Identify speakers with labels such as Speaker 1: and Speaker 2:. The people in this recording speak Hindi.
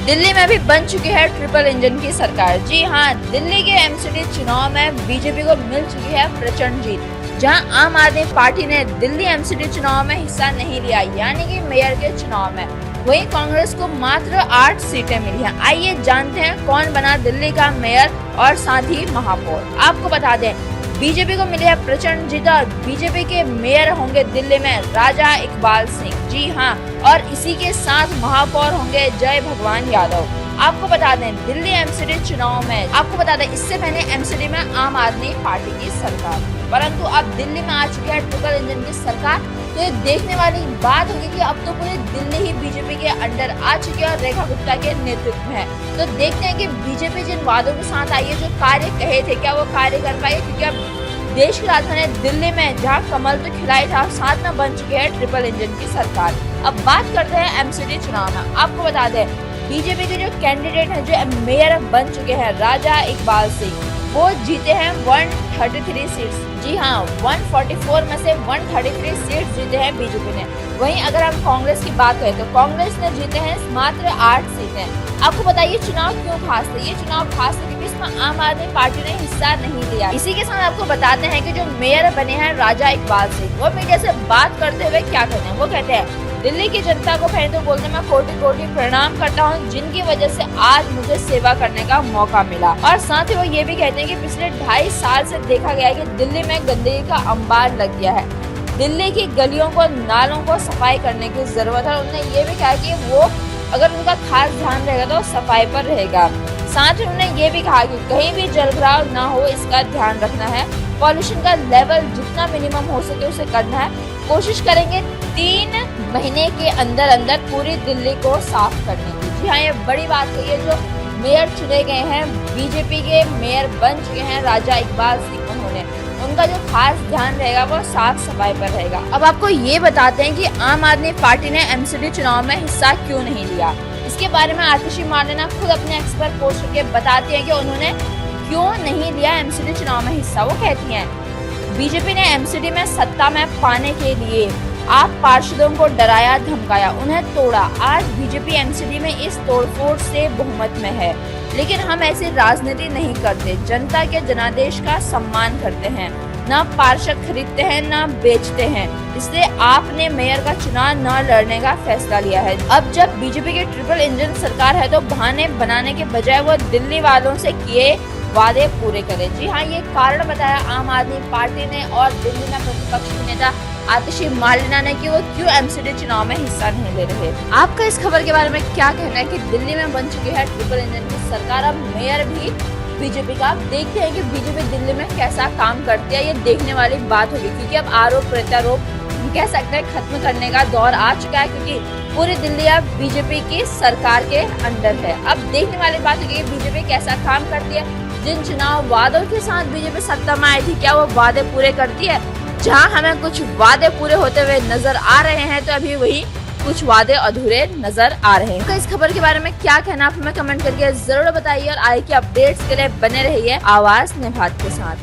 Speaker 1: दिल्ली में भी बन चुकी है ट्रिपल इंजन की सरकार। जी हाँ, दिल्ली के एमसीडी चुनाव में बीजेपी को मिल चुकी है प्रचंड जीत। जहां आम आदमी पार्टी ने दिल्ली एमसीडी चुनाव में हिस्सा नहीं लिया, यानी कि मेयर के चुनाव में, वहीं कांग्रेस को मात्र 8 सीटें मिली हैं। आइए जानते हैं कौन बना दिल्ली का मेयर और साथ ही महापौर। आपको बता दें, बीजेपी को मिली है प्रचंड जीत और बीजेपी के मेयर होंगे दिल्ली में राजा इकबाल सिंह। जी हाँ, और इसी के साथ महापौर होंगे जय भगवान यादव। आपको बता दें, दिल्ली एमसीडी चुनाव में, आपको बता दें, इससे पहले एमसीडी में आम आदमी पार्टी की सरकार थी, परंतु अब दिल्ली में आ चुकी है ट्रिपल इंजन की सरकार। तो ये देखने वाली बात होगी कि अब तो पूरी दिल्ली ही बीजेपी के अंडर आ चुकी है और रेखा गुप्ता के नेतृत्व में है। तो देखते हैं कि बीजेपी जिन वादों के साथ आई है, जो कार्य कहे थे, क्या वो कार्य कर पाए, क्योंकि अब देश की राजधानी दिल्ली में जहां कमल तो खिलाई था, साथ में बन चुकी है ट्रिपल इंजन की सरकार। अब बात करते हैं एमसीडी चुनाव में। आपको बता दें, बीजेपी के जो कैंडिडेट हैं, जो मेयर बन चुके हैं राजा इकबाल सिंह, वो जीते हैं 133 सीट्स। जी हाँ, 144 में से 133 सीट्स जीते हैं बीजेपी ने। वहीं अगर हम कांग्रेस की बात करें तो कांग्रेस ने जीते हैं मात्र 8 सीटें। आपको बताइए चुनाव क्यों खास थे? ये चुनाव खास थे क्योंकि इसमें आम आदमी पार्टी ने हिस्सा नहीं लिया। इसी के साथ आपको बताते हैं कि जो मेयर बने हैं राजा इकबाल सिंह, वो मीडिया से बात करते हुए क्या कहते हैं। वो कहते हैं, दिल्ली की जनता को पहले तो बोलते मैं कोटि कोटि प्रणाम करता हूं, जिनकी वजह से आज मुझे सेवा करने का मौका मिला। और साथ ही वो ये भी कहते हैं कि पिछले 2.5 साल से देखा गया है कि दिल्ली में गंदगी का अंबार लग गया है। दिल्ली की गलियों को, नालों को सफाई करने की जरूरत है। उन्होंने ये भी कहा कि वो, अगर उनका खास ध्यान रहेगा तो सफाई पर रहेगा। साथ ही उन्होंने ये भी कहा कि कहीं भी जलभराव ना हो, इसका ध्यान रखना है। पॉल्यूशन का लेवल जितना मिनिमम हो सके उसे करना है। कोशिश करेंगे 3 महीने के अंदर अंदर पूरी दिल्ली को साफ करने की। जी हाँ, ये बड़ी बात कही है। जो मेयर चुने गए हैं, बीजेपी के मेयर बन चुके हैं राजा इकबाल सिंह, उन्होंने, उनका जो खास ध्यान रहेगा वो साफ सफाई पर रहेगा। अब आपको ये बताते हैं कि आम आदमी पार्टी ने एमसीडी चुनाव में हिस्सा क्यों नहीं लिया। इसके बारे में आतिशी मार्लेना खुद अपने एक्सपर्ट पोस्ट करके बताती हैं कि उन्होंने क्यों नहीं लिया एमसीडी चुनाव में हिस्सा। वो कहती हैं, बीजेपी ने एमसीडी में सत्ता में पाने के लिए आप पार्षदों को डराया धमकाया, उन्हें तोड़ा। आज बीजेपी एमसीडी में इस तोड़फोड़ से बहुमत में है, लेकिन हम ऐसी राजनीति नहीं करते। जनता के जनादेश का सम्मान करते हैं, ना पार्षद खरीदते हैं ना बेचते हैं। इसलिए आपने मेयर का चुनाव न लड़ने का फैसला लिया है। अब जब बीजेपी की ट्रिपल इंजन सरकार है तो बहाने बनाने के बजाय वो दिल्ली वालों से किए वादे पूरे करें। जी हाँ, ये कारण बताया आम आदमी पार्टी ने और दिल्ली में प्रतिपक्ष के नेता आतिशी मार्लेना ने कि वो क्यों एमसीडी चुनाव में हिस्सा नहीं ले रहे। आपका इस खबर के बारे में क्या कहना है कि दिल्ली में बन चुकी है ट्रिपल इंजन की सरकार, अब मेयर भी बीजेपी का। देखते हैं कि बीजेपी दिल्ली में कैसा काम करती है, ये देखने वाली बात होगी, क्योंकि अब आरोप प्रत्यारोप कह सकते हैं खत्म करने का दौर आ चुका है, क्योंकि पूरी दिल्ली अब बीजेपी की सरकार के अंडर है। अब देखने वाली बात होगी कि बीजेपी कैसा काम करती है। जिन चुनाव वादों के साथ बीजेपी सत्ता में आई थी, क्या वो वादे पूरे करती है? जहां हमें कुछ वादे पूरे होते हुए नजर आ रहे हैं, तो अभी वही कुछ वादे अधूरे नजर आ रहे हैं। तो इस खबर के बारे में क्या कहना आप हमें कमेंट करके जरूर बताइए और आगे की अपडेट्स के लिए बने रहिए आवाज निभात के साथ।